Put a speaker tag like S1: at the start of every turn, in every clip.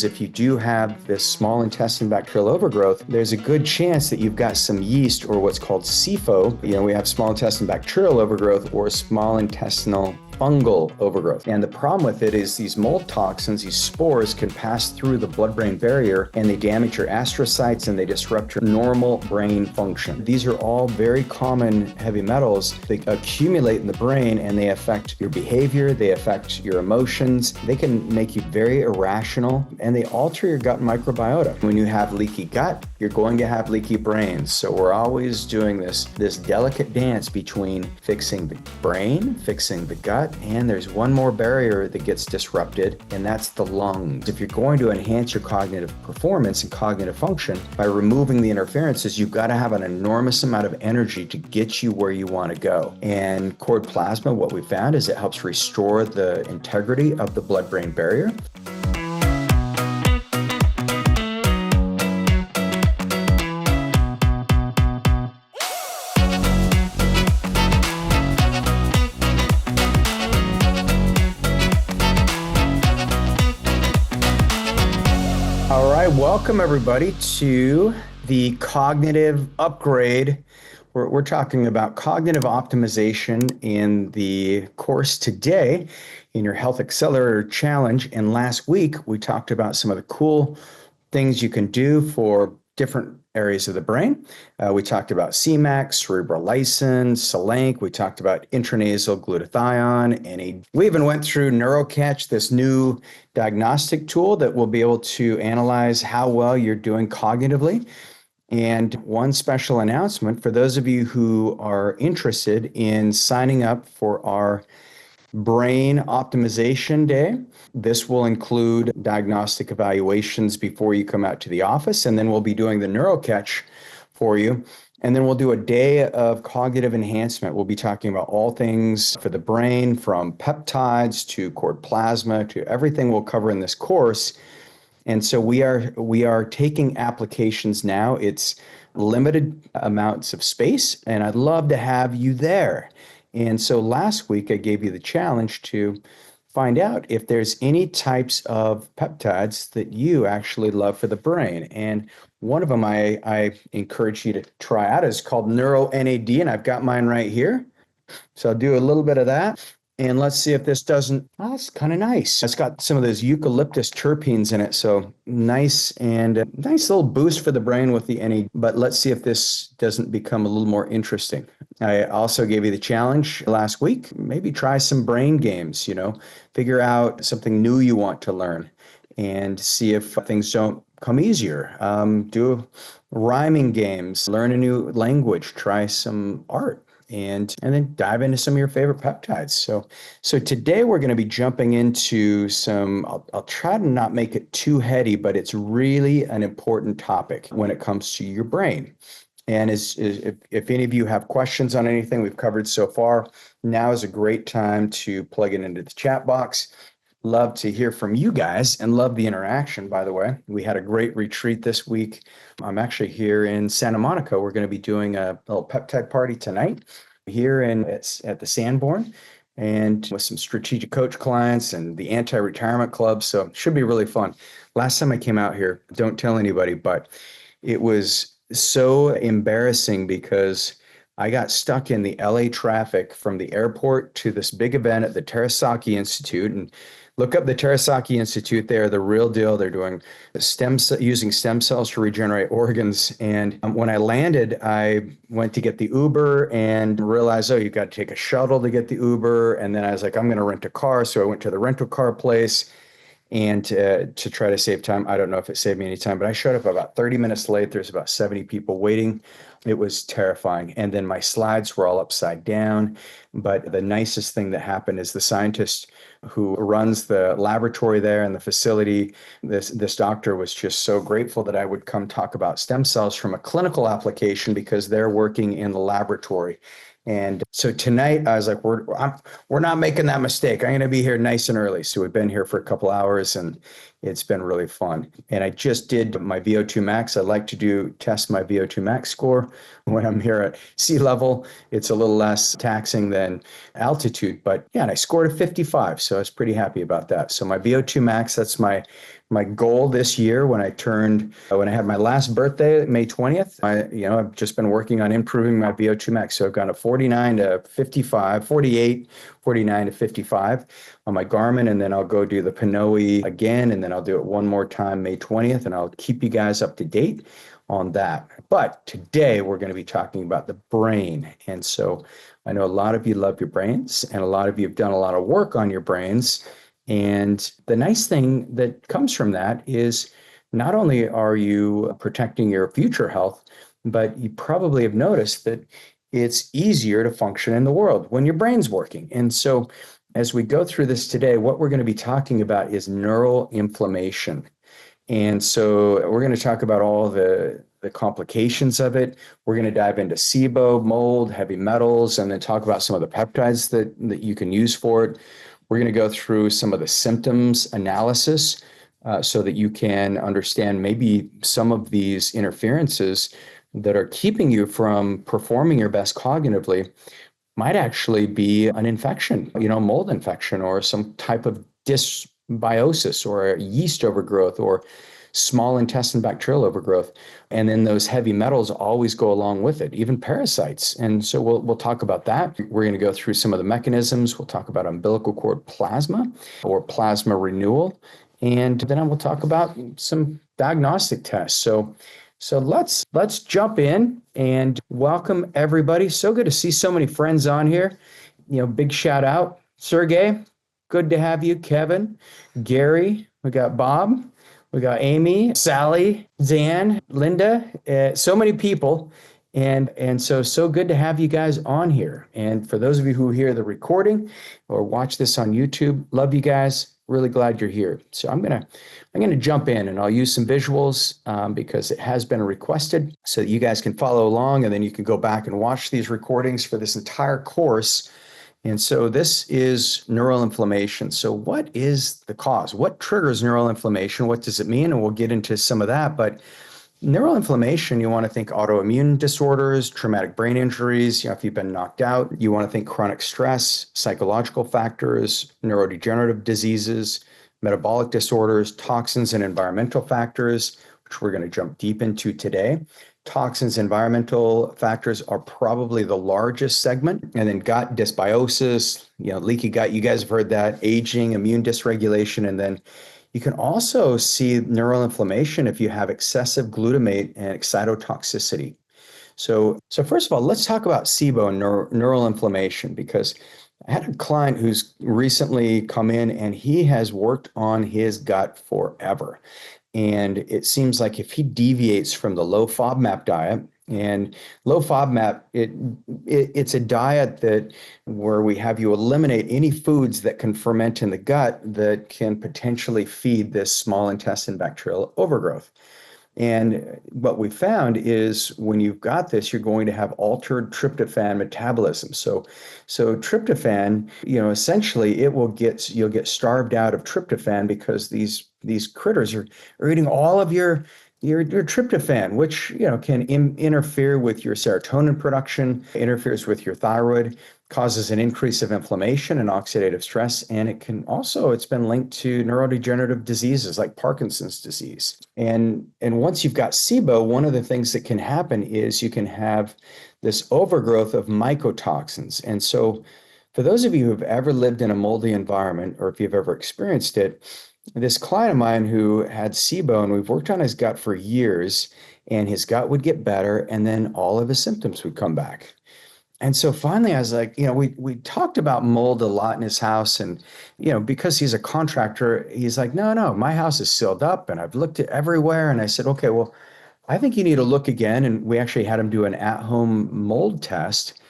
S1: If you do have this small intestine bacterial overgrowth, there's a good chance that you've got some yeast or what's called SIFO. We have small intestine bacterial overgrowth or small intestinal fungal overgrowth. And the problem with it is these mold toxins, these spores, can pass through the blood-brain barrier and they damage your astrocytes and they disrupt your normal brain function. These are all very common heavy metals. They accumulate in the brain and they affect your behavior, they affect your emotions. They can make you very irrational and they alter your gut microbiota. When you have leaky gut, you're going to have leaky brains. So we're always doing this delicate dance between fixing the brain, fixing the gut, and there's one more barrier that gets disrupted, and that's the lungs. If you're going to enhance your cognitive performance and cognitive function by removing the interferences, you've got to have an enormous amount of energy to get you where you want to go. And cord plasma, what we found is it helps restore the integrity of the blood-brain barrier. All right, welcome everybody to the cognitive upgrade. We're talking about cognitive optimization in the course today in your Health Accelerator Challenge. And last week, we talked about some of the cool things you can do for different areas of the brain. We talked about CMAX, Cerebrolysin, Selenk. We talked about intranasal glutathione, and we even went through NeuroCatch, this new diagnostic tool that will be able to analyze how well you're doing cognitively. And one special announcement for those of you who are interested in signing up for our Brain Optimization Day. This will include diagnostic evaluations before you come out to the office, and then we'll be doing the NeuroCatch for you. And then we'll do a day of cognitive enhancement. We'll be talking about all things for the brain, from peptides to cord plasma to everything we'll cover in this course. And so we are taking applications now. It's limited amounts of space, and I'd love to have you there. And so last week I gave you the challenge to find out if there's any types of peptides that you actually love for the brain. And one of them I encourage you to try out is called NeuroNAD, and I've got mine right here. So I'll do a little bit of that. And let's see if this doesn't, it's kind of nice. It's got some of those eucalyptus terpenes in it. So nice, and a nice little boost for the brain with the NAD. But let's see if this doesn't become a little more interesting. I also gave you the challenge last week. Maybe try some brain games, figure out something new you want to learn and see if things don't come easier. Do rhyming games, learn a new language, try some art. And then dive into some of your favorite peptides. So today we're going to be jumping into some, I'll try to not make it too heady, but it's really an important topic when it comes to your brain. And if any of you have questions on anything we've covered so far, now is a great time to plug it into the chat box. Love to hear from you guys and love the interaction, by the way. We had a great retreat this week. I'm actually here in Santa Monica. We're going to be doing a little peptide party tonight here at the Sanborn, and with some strategic coach clients and the anti-retirement club. So it should be really fun. Last time I came out here, don't tell anybody, but it was so embarrassing because I got stuck in the LA traffic from the airport to this big event at the Terasaki Institute. And look up the Terasaki Institute. They're the real deal. They're doing using stem cells to regenerate organs. And when I landed, I went to get the Uber and realized, you got to take a shuttle to get the Uber. And then I was like, I'm going to rent a car. So I went to the rental car place and to try to save time. I don't know if it saved me any time, but I showed up about 30 minutes late. There's about 70 people waiting. It was terrifying. And then my slides were all upside down. But the nicest thing that happened is the scientist who runs the laboratory there and the facility, this doctor was just so grateful that I would come talk about stem cells from a clinical application because they're working in the laboratory. And so tonight I was like, we're not making that mistake. I'm going to be here nice and early. So we've been here for a couple hours and it's been really fun. And I just did my VO2 max. I like to test my VO2 max score when I'm here at sea level. It's a little less taxing than altitude, but yeah, and I scored a 55. So I was pretty happy about that. So my VO2 max, that's my goal this year when I had my last birthday, May 20th. I've just been working on improving my VO2 max. So I've gone to 49 to 55, 48, 49 to 55 on my Garmin. And then I'll go do the Pinoe again. And then I'll do it one more time, May 20th. And I'll keep you guys up to date on that. But today we're going to be talking about the brain. And so I know a lot of you love your brains, and a lot of you have done a lot of work on your brains. And the nice thing that comes from that is not only are you protecting your future health, but you probably have noticed that it's easier to function in the world when your brain's working. And so as we go through this today, what we're going to be talking about is neural inflammation. And so we're going to talk about all the complications of it. We're going to dive into SIBO, mold, heavy metals, and then talk about some of the peptides that you can use for it. We're going to go through some of the symptoms analysis so that you can understand maybe some of these interferences that are keeping you from performing your best cognitively might actually be an infection, mold infection or some type of dysbiosis or yeast overgrowth or small intestine bacterial overgrowth. And then those heavy metals always go along with it, even parasites. And so we'll talk about that. We're going to go through some of the mechanisms. We'll talk about umbilical cord plasma or plasma renewal. And then we'll talk about some diagnostic tests. So let's jump in and welcome everybody. So good to see so many friends on here. Big shout out, Sergey. Good to have you, Kevin, Gary. We got Bob. We got Amy, Sally, Dan, Linda, so many people. And so good to have you guys on here. And for those of you who hear the recording or watch this on YouTube, love you guys. Really glad you're here. So I'm gonna jump in and I'll use some visuals because it has been requested so that you guys can follow along, and then you can go back and watch these recordings for this entire course. And so this is neural inflammation. So what is the cause? What triggers neural inflammation? What does it mean? And we'll get into some of that. But neural inflammation, you want to think autoimmune disorders, traumatic brain injuries. If you've been knocked out, you want to think chronic stress, psychological factors, neurodegenerative diseases, metabolic disorders, toxins and environmental factors, which we're going to jump deep into today. Toxins, environmental factors are probably the largest segment. And then gut dysbiosis, leaky gut, you guys have heard that, aging, immune dysregulation. And then you can also see neural inflammation if you have excessive glutamate and excitotoxicity. So first of all, let's talk about SIBO and neural inflammation, because I had a client who's recently come in and he has worked on his gut forever. And it seems like if he deviates from the low FODMAP diet, and low FODMAP, it's a diet where we have you eliminate any foods that can ferment in the gut that can potentially feed this small intestine bacterial overgrowth. And what we found is when you've got this, you're going to have altered tryptophan metabolism. So tryptophan, essentially you'll get starved out of tryptophan because these critters are eating all of your tryptophan, which can interfere with your serotonin production, interferes with your thyroid, causes an increase of inflammation and oxidative stress, and it's been linked to neurodegenerative diseases like Parkinson's disease. And once you've got SIBO, one of the things that can happen is you can have this overgrowth of mycotoxins. And so for those of you who have ever lived in a moldy environment, or if you've ever experienced it, this client of mine who had SIBO, and we've worked on his gut for years, and his gut would get better, and then all of his symptoms would come back. And so finally, I was like, we talked about mold a lot in his house, and because he's a contractor, he's like, no, my house is sealed up, and I've looked at everywhere. And I said, okay, well, I think you need to look again. And we actually had him do an at-home mold test,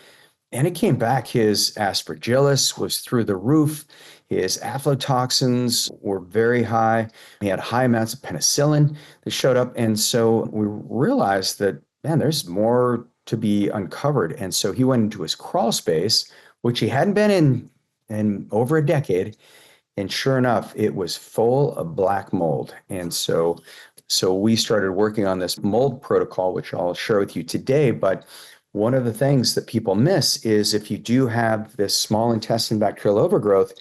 S1: and it came back. His aspergillus was through the roof. His aflatoxins were very high. He had high amounts of penicillin that showed up. And so we realized that, man, there's more to be uncovered. And so he went into his crawl space, which he hadn't been in over a decade. And sure enough, it was full of black mold. And so we started working on this mold protocol, which I'll share with you today. But one of the things that people miss is if you do have this small intestine bacterial overgrowth,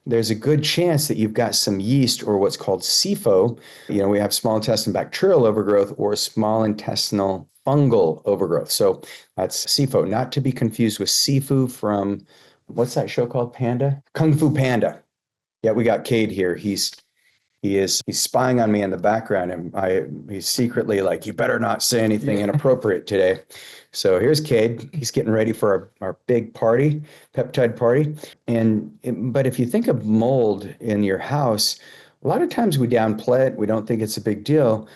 S1: there's a good chance that you've got some yeast or what's called SIFO. We have small intestine bacterial overgrowth or small intestinal fungal overgrowth. So that's SIFO, not to be confused with Sifu from what's that show called? Panda? Kung Fu Panda. Yeah, we got Cade here. He's spying on me in the background, and he's secretly like, you better not say anything inappropriate today. So here's Cade. He's getting ready for our big party, peptide party. But if you think of mold in your house, a lot of times we downplay it. We don't think it's a big deal.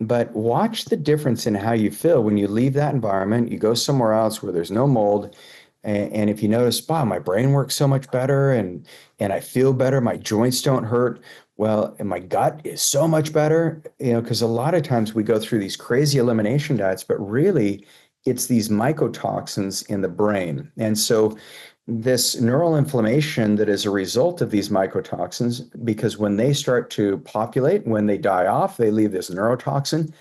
S1: But watch the difference in how you feel when you leave that environment. You go somewhere else where there's no mold. And if you notice, wow, my brain works so much better and I feel better, my joints don't hurt. Well, and my gut is so much better, because a lot of times we go through these crazy elimination diets, but really it's these mycotoxins in the brain. And so this neural inflammation that is a result of these mycotoxins, because when they start to populate, when they die off, they leave this neurotoxin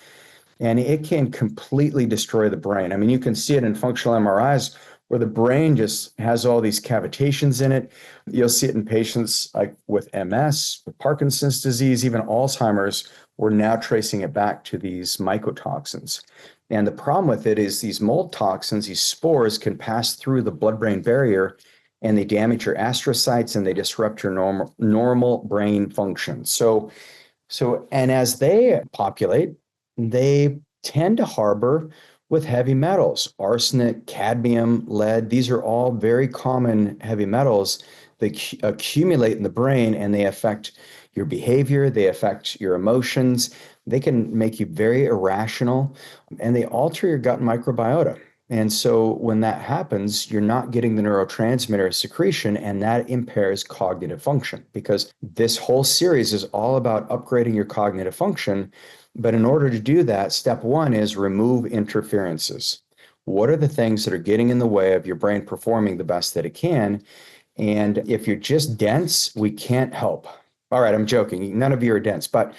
S1: and it can completely destroy the brain. I mean, you can see it in functional MRIs where the brain just has all these cavitations in it. You'll see it in patients like with MS, with Parkinson's disease, even Alzheimer's. We're now tracing it back to these mycotoxins. And the problem with it is these mold toxins, these spores can pass through the blood-brain barrier and they damage your astrocytes and they disrupt your normal brain function. And as they populate, they tend to harbor with heavy metals, arsenic, cadmium, lead. These are all very common heavy metals. They accumulate in the brain and they affect your behavior, they affect your emotions, they can make you very irrational, and they alter your gut microbiota. And so when that happens, you're not getting the neurotransmitter secretion, and that impairs cognitive function, because this whole series is all about upgrading your cognitive function. But in order to do that, step one is remove interferences. What are the things that are getting in the way of your brain performing the best that it can? And if you're just dense, we can't help. All right, I'm joking. None of you are dense, but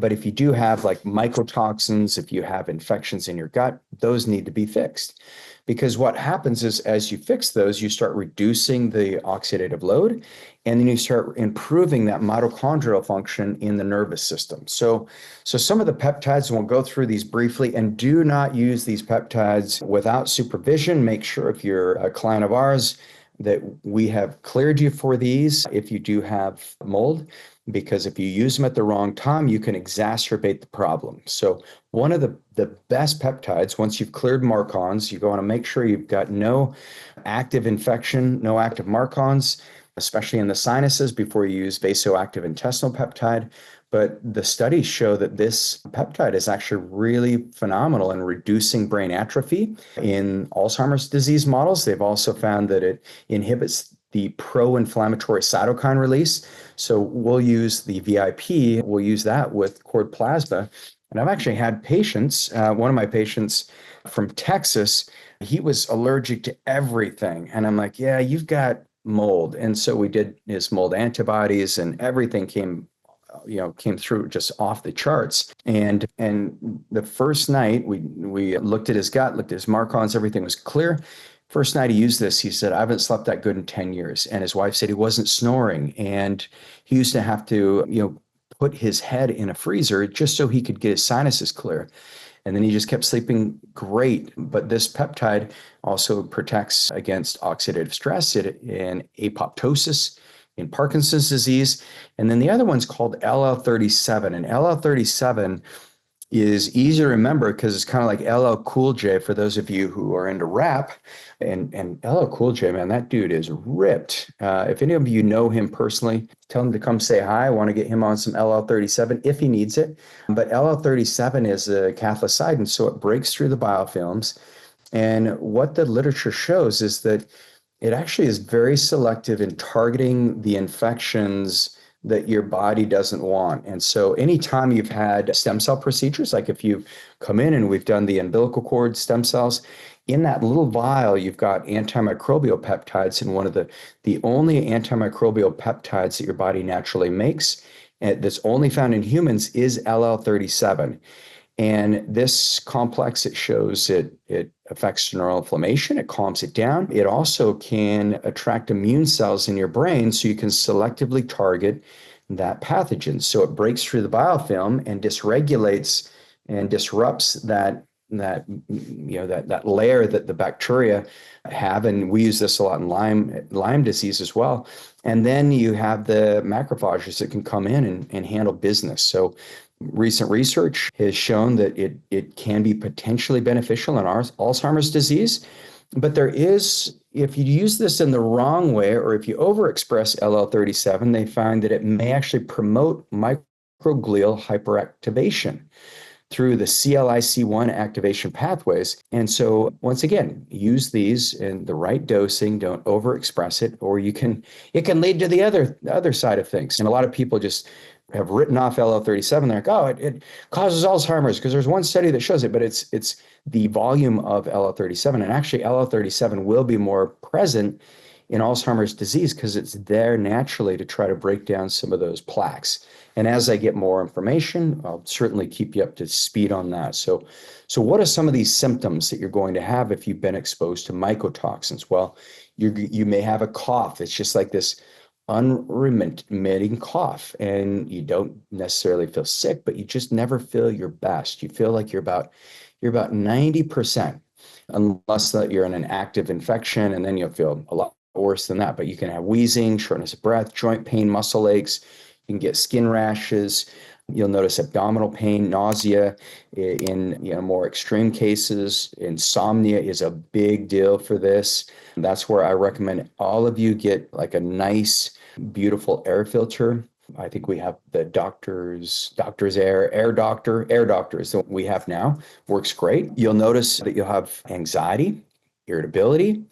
S1: if you do have like mycotoxins, if you have infections in your gut, those need to be fixed. Because what happens is as you fix those, you start reducing the oxidative load, and then you start improving that mitochondrial function in the nervous system. So some of the peptides, we'll go through these briefly, and do not use these peptides without supervision. Make sure if you're a client of ours that we have cleared you for these if you do have mold, because if you use them at the wrong time, you can exacerbate the problem. So one of the best peptides, once you've cleared Marcons, you want to make sure you've got no active infection, no active Marcons, especially in the sinuses, before you use vasoactive intestinal peptide. But the studies show that this peptide is actually really phenomenal in reducing brain atrophy. In Alzheimer's disease models, they've also found that it inhibits the pro-inflammatory cytokine release. So we'll use the VIP, we'll use that with cord plasma. And I've actually had patients, one of my patients from Texas, he was allergic to everything. And I'm like, yeah, you've got mold. And so we did his mold antibodies, and everything came through just off the charts. And the first night we looked at his gut, looked at his Marcons, everything was clear. First night he used this, he said, I haven't slept that good in 10 years. And his wife said he wasn't snoring. And he used to have to, put his head in a freezer just so he could get his sinuses clear. And then he just kept sleeping great. But this peptide also protects against oxidative stress and apoptosis in Parkinson's disease. And then the other one's called LL37. And LL37 is easy to remember because it's kind of like LL Cool J for those of you who are into rap. And LL Cool J, man, that dude is ripped. If any of you know him personally, tell him to come say hi. I want to get him on some LL37 if he needs it. But LL37 is a cathelicidin, so it breaks through the biofilms. And what the literature shows is that it actually is very selective in targeting the infections that your body doesn't want. And so anytime you've had stem cell procedures, like if you've come in and we've done the umbilical cord stem cells, in that little vial, you've got antimicrobial peptides, and one of the only antimicrobial peptides that your body naturally makes, that's only found in humans, is LL37. And this complex, it shows it affects neuroinflammation, it calms it down. It also can attract immune cells in your brain so you can selectively target that pathogen. So it breaks through the biofilm and dysregulates and disrupts that layer that the bacteria have. And we use this a lot in Lyme disease as well. And then you have the macrophages that can come in and handle business. So recent research has shown that it can be potentially beneficial in Alzheimer's disease. But there is, if you use this in the wrong way, or if you overexpress LL37, they find that it may actually promote microglial hyperactivation through the CLIC1 activation pathways. And so once again, use these in the right dosing, don't overexpress it, or it can lead to the other side of things. And a lot of people just have written off LL37. They're like, oh, it causes Alzheimer's because there's one study that shows it, but it's the volume of LL37. And actually LL37 will be more present in Alzheimer's disease because it's there naturally to try to break down some of those plaques. And as I get more information, I'll certainly keep you up to speed on that. So what are some of these symptoms that you're going to have if you've been exposed to mycotoxins? Well, you may have a cough. It's just like this unremitting cough, and you don't necessarily feel sick, but you just never feel your best. You feel like you're about 90%, unless that you're in an active infection, and then you'll feel a lot worse than that. But you can have wheezing, shortness of breath, joint pain, muscle aches. You can get skin rashes. You'll notice abdominal pain, nausea in more extreme cases. Insomnia is a big deal for this. That's where I recommend all of you get like a nice, beautiful air filter. I think we have the doctor's air doctor is what we have now. Works great. You'll notice that you'll have anxiety, irritability,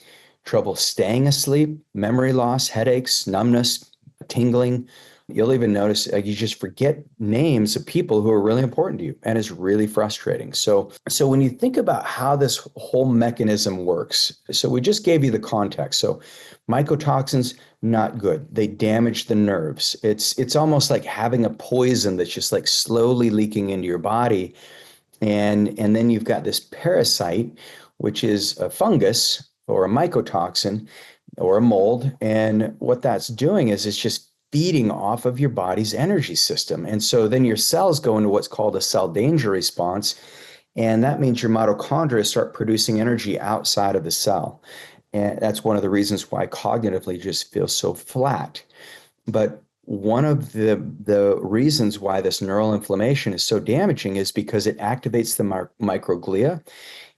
S1: trouble staying asleep, memory loss, headaches, numbness, tingling. You'll even notice you just forget names of people who are really important to you, and it's really frustrating. So when you think about how this whole mechanism works, so we just gave you the context. So mycotoxins, not good. They damage the nerves. It's almost like having a poison that's just like slowly leaking into your body. And then you've got this parasite, which is a fungus or a mycotoxin or a mold. And what that's doing is it's just feeding off of your body's energy system. And so then your cells go into what's called a cell danger response. And that means your mitochondria start producing energy outside of the cell. And that's one of the reasons why cognitively just feels so flat. But one of the reasons why this neural inflammation is so damaging is because it activates the microglia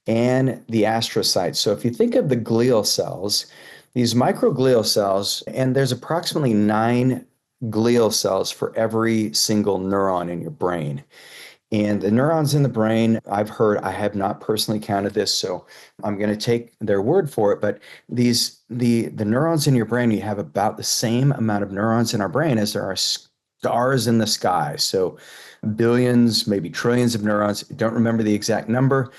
S1: and the astrocytes. So if you think of the glial cells, these microglial cells, and there's approximately 9 glial cells for every single neuron in your brain. And the neurons in the brain, I have not personally counted this, so I'm going to take their word for it, but the neurons in your brain, you have about the same amount of neurons in our brain as there are stars in the sky. So billions, maybe trillions of neurons. Don't remember the exact number.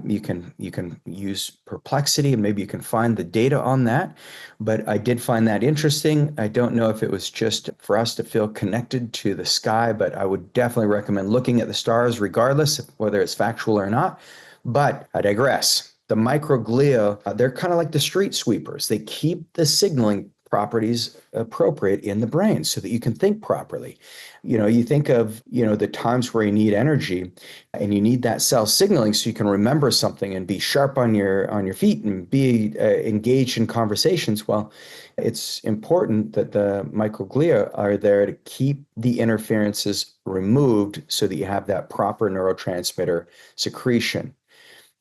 S1: You can use Perplexity and maybe you can find the data on that. But I did find that interesting. I don't know if it was just for us to feel connected to the sky, but I would definitely recommend looking at the stars regardless of whether it's factual or not. But I digress. The microglia, they're kind of like the street sweepers. They keep the signaling properties appropriate in the brain so that you can think properly. You think of, the times where you need energy and you need that cell signaling so you can remember something and be sharp on your feet and be engaged in conversations. Well, it's important that the microglia are there to keep the interferences removed so that you have that proper neurotransmitter secretion.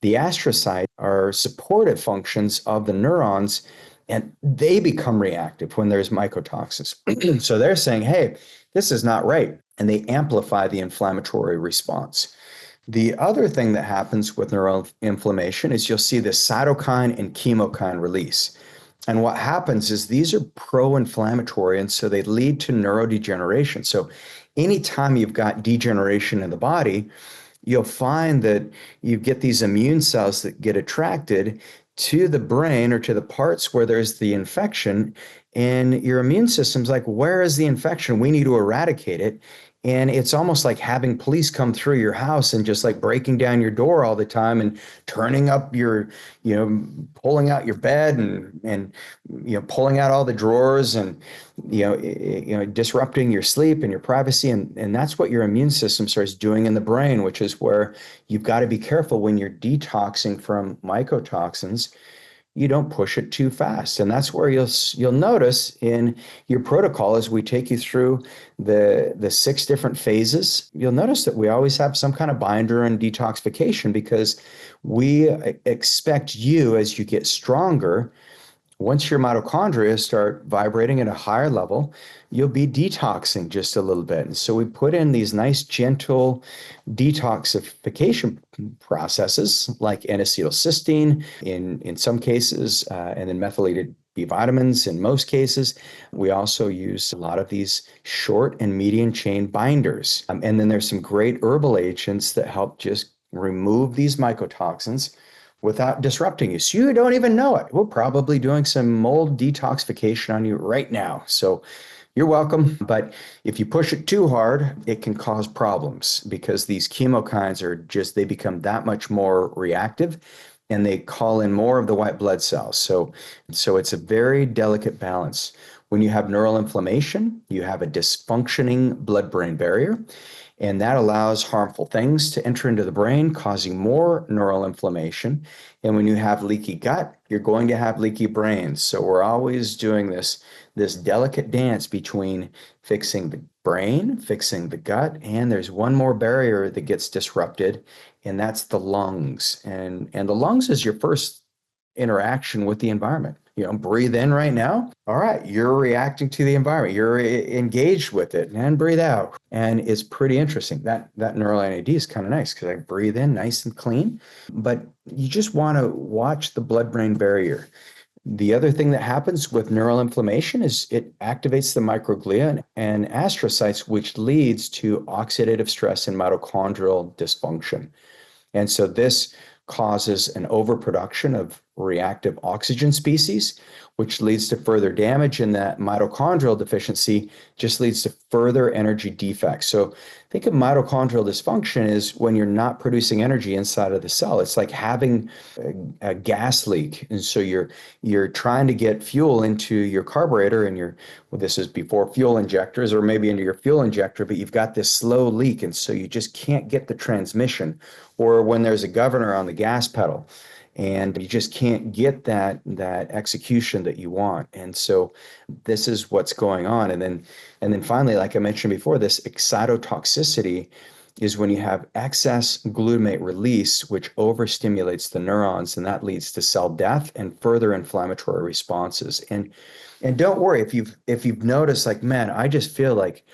S1: The astrocytes are supportive functions of the neurons, and they become reactive when there's mycotoxins. So they're saying, hey, this is not right. And they amplify the inflammatory response. The other thing that happens with neuroinflammation is you'll see the cytokine and chemokine release. And what happens is these are pro-inflammatory, and so they lead to neurodegeneration. So anytime you've got degeneration in the body, you'll find that you get these immune cells that get attracted to the brain or to the parts where there's the infection. And your immune system's like, where is the infection? We need to eradicate it. And it's almost like having police come through your house and just like breaking down your door all the time and turning up your, pulling out your bed and pulling out all the drawers and disrupting your sleep and your privacy. And that's what your immune system starts doing in the brain, which is where you've got to be careful when you're detoxing from mycotoxins. You don't push it too fast. And that's where you'll notice in your protocol as we take you through the 6 different phases, you'll notice that we always have some kind of binder and detoxification because we expect you, as you get stronger, once your mitochondria start vibrating at a higher level, you'll be detoxing just a little bit. And so we put in these nice, gentle detoxification processes like N-acetylcysteine in some cases, and then methylated B vitamins in most cases. We also use a lot of these short and medium chain binders. And then there's some great herbal agents that help just remove these mycotoxins without disrupting you. So you don't even know it. We're probably doing some mold detoxification on you right now. So you're welcome. But if you push it too hard, it can cause problems because these chemokines they become that much more reactive and they call in more of the white blood cells. So it's a very delicate balance. When you have neural inflammation, you have a dysfunctioning blood-brain barrier. And that allows harmful things to enter into the brain, causing more neural inflammation. And when you have leaky gut, you're going to have leaky brains. So we're always doing this delicate dance between fixing the brain, fixing the gut, and there's one more barrier that gets disrupted, and that's the lungs. And the lungs is your first interaction with the environment. Breathe in right now. All right, you're reacting to the environment. You're engaged with it, and breathe out. And it's pretty interesting. That neural NAD is kind of nice because I breathe in nice and clean. But you just want to watch the blood-brain barrier. The other thing that happens with neural inflammation is it activates the microglia and astrocytes, which leads to oxidative stress and mitochondrial dysfunction. And so this causes an overproduction of reactive oxygen species, which leads to further damage, and that mitochondrial deficiency just leads to further energy defects. So think of mitochondrial dysfunction as when you're not producing energy inside of the cell. It's like having a gas leak. And so you're trying to get fuel into your carburetor and this is before fuel injectors or maybe into your fuel injector, but you've got this slow leak. And so you just can't get the transmission, or when there's a governor on the gas pedal and you just can't get that execution that you want. And so this is what's going on. And then finally, like I mentioned before, this excitotoxicity is when you have excess glutamate release, which overstimulates the neurons, and that leads to cell death and further inflammatory responses. And don't worry if you've noticed, like, man, I just feel like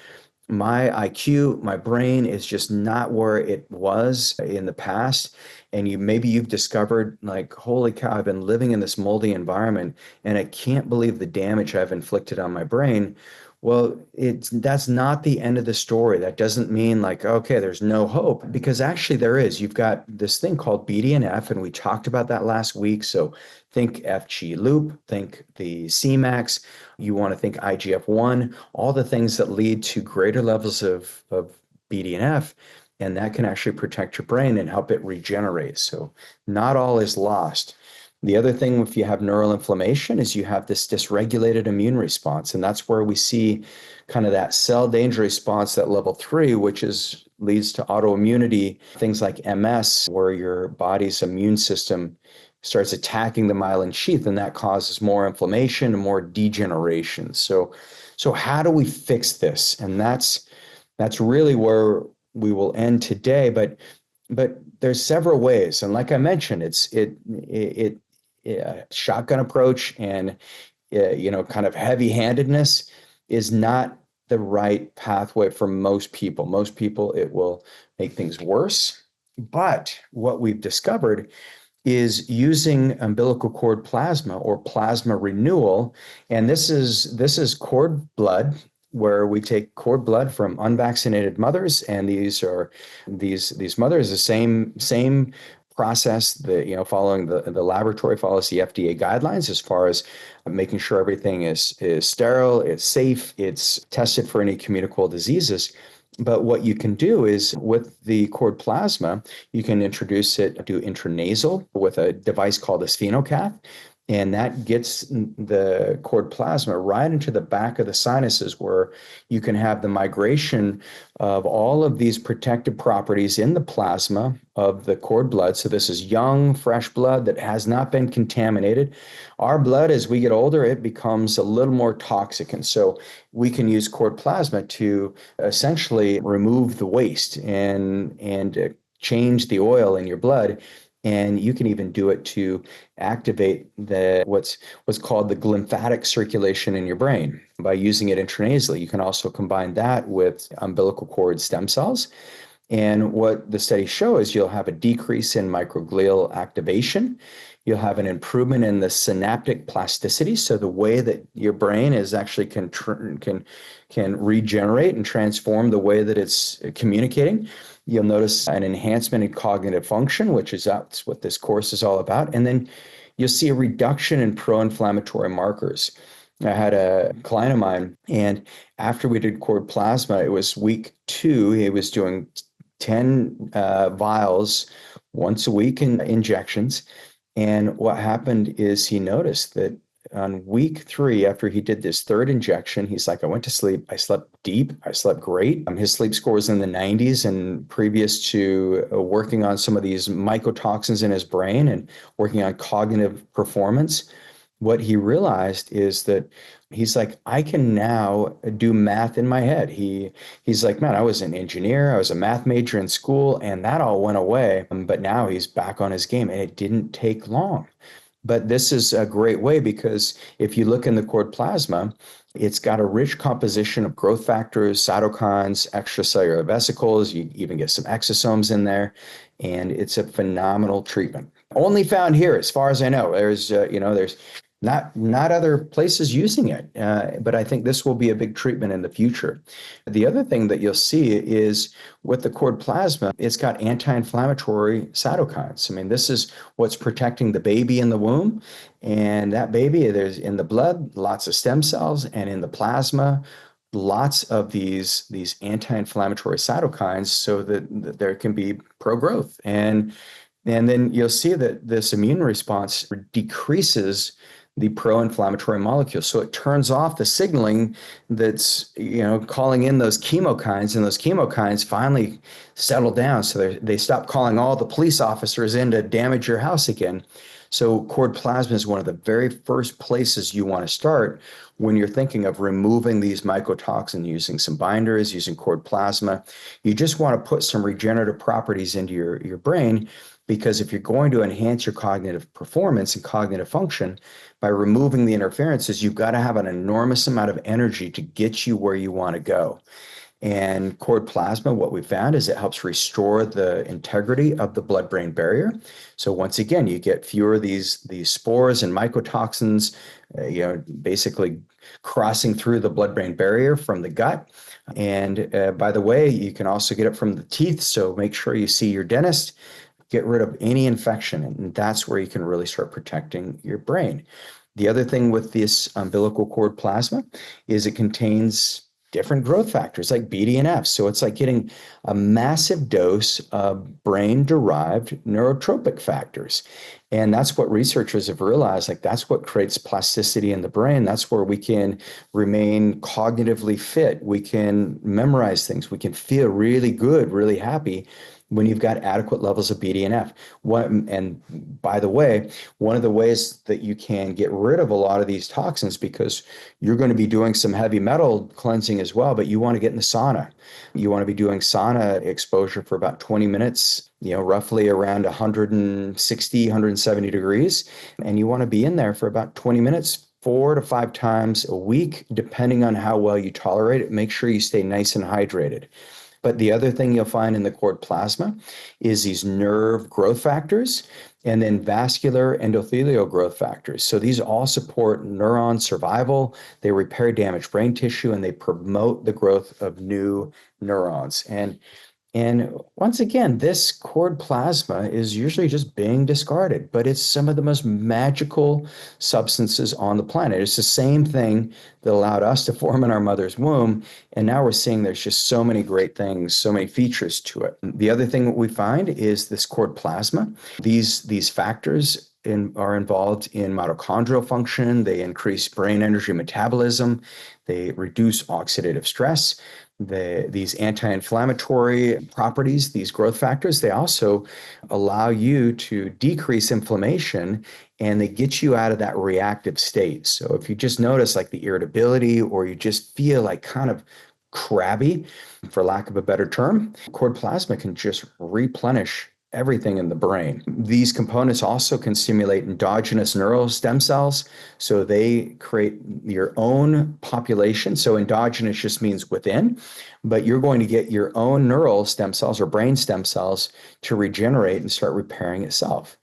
S1: my IQ, my brain is just not where it was in the past. And maybe you've discovered, like, holy cow, I've been living in this moldy environment and I can't believe the damage I've inflicted on my brain. Well, that's not the end of the story. That doesn't mean like, okay, there's no hope, because actually there is. You've got this thing called BDNF, and we talked about that last week. So think FG loop, think the Cmax. You want to think IGF-1, all the things that lead to greater levels of BDNF, and that can actually protect your brain and help it regenerate. So not all is lost. The other thing, if you have neural inflammation, is you have this dysregulated immune response. And that's where we see kind of that cell danger response at level 3, which leads to autoimmunity, things like MS, where your body's immune system starts attacking the myelin sheath, and that causes more inflammation and more degeneration. So how do we fix this? And that's really where we will end today. But there's several ways. And like I mentioned, it's shotgun approach and kind of heavy-handedness is not the right pathway for most people. Most people, it will make things worse. But what we've discovered is using umbilical cord plasma or plasma renewal. And this is cord blood, where we take cord blood from unvaccinated mothers, and these mothers, the same process that, following the laboratory follows the FDA guidelines as far as making sure everything is sterile, it's safe, it's tested for any communicable diseases. But what you can do is with the cord plasma, you can introduce it to intranasal with a device called a sphenocath. And that gets the cord plasma right into the back of the sinuses, where you can have the migration of all of these protective properties in the plasma of the cord blood. So this is young, fresh blood that has not been contaminated. Our blood, as we get older, it becomes a little more toxic. And so we can use cord plasma to essentially remove the waste and change the oil in your blood. And you can even do it to activate what's called the glymphatic circulation in your brain by using it intranasally. You can also combine that with umbilical cord stem cells. And what the studies show is you'll have a decrease in microglial activation. You'll have an improvement in the synaptic plasticity, so the way that your brain is actually can regenerate and transform the way that it's communicating. You'll notice an enhancement in cognitive function, that's what this course is all about. And then you'll see a reduction in pro-inflammatory markers. I had a client of mine, and after we did cord plasma, it was week 2. He was doing 10 vials once a week in injections. And what happened is he noticed that on week 3, after he did this third injection, he's like, I went to sleep. I slept deep. I slept great. His sleep score was in the 90s. And previous to working on some of these mycotoxins in his brain and working on cognitive performance, what he realized is that he's like, I can now do math in my head. He's like, man, I was an engineer. I was a math major in school, and that all went away. But now he's back on his game, and it didn't take long. But this is a great way, because if you look in the cord plasma, it's got a rich composition of growth factors, cytokines, extracellular vesicles. You even get some exosomes in there, and it's a phenomenal treatment. Only found here, as far as I know. There's not other places using it, but I think this will be a big treatment in the future. The other thing that you'll see is with the cord plasma, it's got anti-inflammatory cytokines. I mean, this is what's protecting the baby in the womb, and that baby, there's in the blood, lots of stem cells, and in the plasma, lots of these anti-inflammatory cytokines, so that there can be pro-growth. And then you'll see that this immune response decreases the pro-inflammatory molecules. So it turns off the signaling that's, calling in those chemokines, and those chemokines finally settle down. So they stop calling all the police officers in to damage your house again. So cord plasma is one of the very first places you want to start when you're thinking of removing these mycotoxins, using some binders, using cord plasma. You just want to put some regenerative properties into your brain, because if you're going to enhance your cognitive performance and cognitive function by removing the interferences, you've got to have an enormous amount of energy to get you where you want to go. And cord plasma, what we found is it helps restore the integrity of the blood-brain barrier. So once again, you get fewer of these spores and mycotoxins, basically crossing through the blood-brain barrier from the gut. And by the way, you can also get it from the teeth. So make sure you see your dentist. Get rid of any infection, and that's where you can really start protecting your brain. The other thing with this umbilical cord plasma is it contains different growth factors like BDNF. So it's like getting a massive dose of brain-derived neurotropic factors. And that's what researchers have realized, like that's what creates plasticity in the brain. That's where we can remain cognitively fit. We can memorize things. We can feel really good, really happy when you've got adequate levels of BDNF. And by the way, one of the ways that you can get rid of a lot of these toxins, because you're going to be doing some heavy metal cleansing as well, but you want to get in the sauna. You want to be doing sauna exposure for about 20 minutes, roughly around 160, 170 degrees. And you want to be in there for about 20 minutes, 4 to 5 times a week, depending on how well you tolerate it. Make sure you stay nice and hydrated. But the other thing you'll find in the cord plasma is these nerve growth factors and then vascular endothelial growth factors. So these all support neuron survival, they repair damaged brain tissue, and they promote the growth of new neurons. And once again, this cord plasma is usually just being discarded, but it's some of the most magical substances on the planet. It's the same thing that allowed us to form in our mother's womb. And now we're seeing there's just so many great things, so many features to it. The other thing that we find is this cord plasma. These factors are involved in mitochondrial function. They increase brain energy metabolism. They reduce oxidative stress. These anti-inflammatory properties, these growth factors, they also allow you to decrease inflammation, and they get you out of that reactive state. So if you just notice like the irritability, or you just feel like kind of crabby, for lack of a better term, cord plasma can just replenish everything in the brain. These components also can stimulate endogenous neural stem cells. So they create your own population. So endogenous just means within, but you're going to get your own neural stem cells or brain stem cells to regenerate and start repairing itself.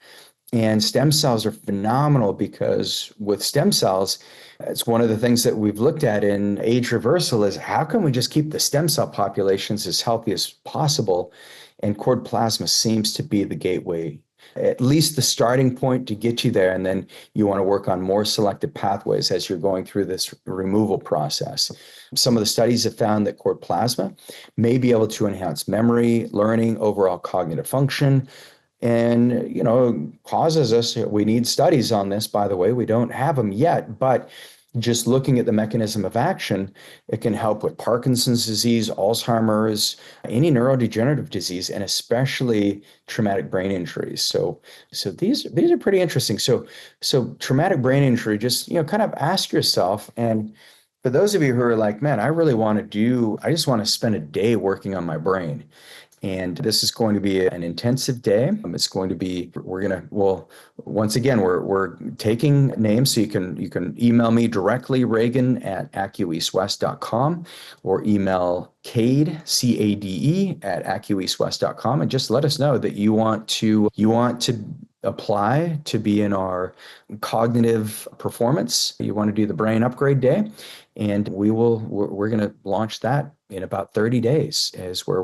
S1: And stem cells are phenomenal because with stem cells, it's one of the things that we've looked at in age reversal is how can we just keep the stem cell populations as healthy as possible? And cord plasma seems to be the gateway, at least the starting point to get you there. And then you want to work on more selective pathways as you're going through this removal process. Some of the studies have found that cord plasma may be able to enhance memory, learning, overall cognitive function, and, causes us, we need studies on this, by the way, we don't have them yet, but just looking at the mechanism of action, it can help with Parkinson's disease, Alzheimer's, any neurodegenerative disease, and especially traumatic brain injuries. So these are pretty interesting. So traumatic brain injury, just, kind of ask yourself, and for those of you who are like, man, I just want to spend a day working on my brain. And this is going to be an intensive day. It's going to be, once again, we're taking names, so you can email me directly, Regan at AccuEastWest.com, or email Cade, CADE at AccuEastWest.com, and just let us know that you want to apply to be in our cognitive performance. You want to do the brain upgrade day, and we're going to launch that in about 30 days is where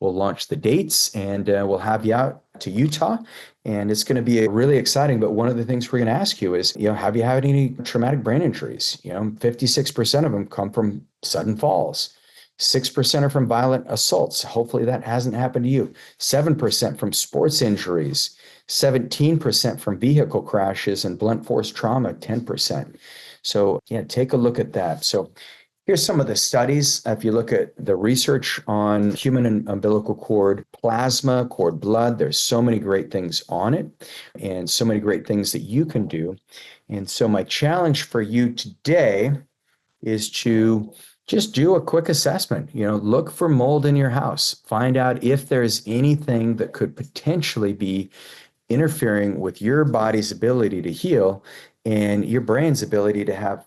S1: we'll launch the dates, and we'll have you out to Utah, and it's going to be really exciting. But one of the things we're going to ask you is, have you had any traumatic brain injuries? 56% of them come from sudden falls. 6% are from violent assaults. Hopefully that hasn't happened to you. 7% from sports injuries. 17% from vehicle crashes, and blunt force trauma, 10%. So take a look at that. So here's some of the studies. If you look at the research on human and umbilical cord plasma, cord blood, there's so many great things on it and so many great things that you can do. And so my challenge for you today is to just do a quick assessment. Look for mold in your house. Find out if there's anything that could potentially be interfering with your body's ability to heal and your brain's ability to have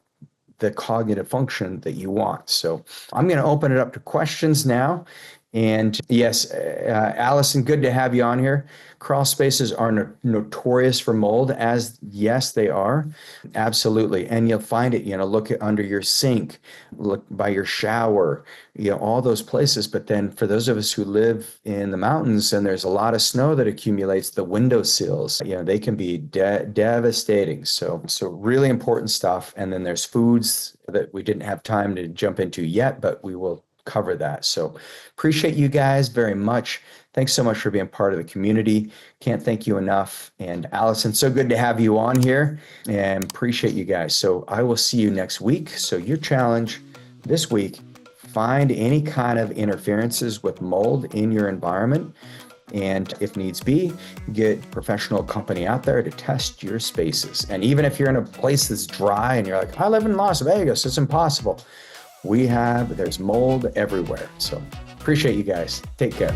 S1: the cognitive function that you want. So I'm going to open it up to questions now. And yes, Allison, good to have you on here. Crawl spaces are notorious for mold, yes, they are. Absolutely. And you'll find it, look at under your sink, look by your shower, all those places. But then for those of us who live in the mountains and there's a lot of snow that accumulates, the windowsills, they can be devastating. So really important stuff. And then there's foods that we didn't have time to jump into yet, but we will cover that. So appreciate you guys very much. Thanks so much for being part of the community. Can't thank you enough. And Allison, so good to have you on here, and appreciate you guys. So I will see you next week. So your challenge this week, find any kind of interferences with mold in your environment. And if needs be, get professional company out there to test your spaces. And even if you're in a place that's dry and you're like, I live in Las Vegas, it's impossible. There's mold everywhere. So appreciate you guys. Take care.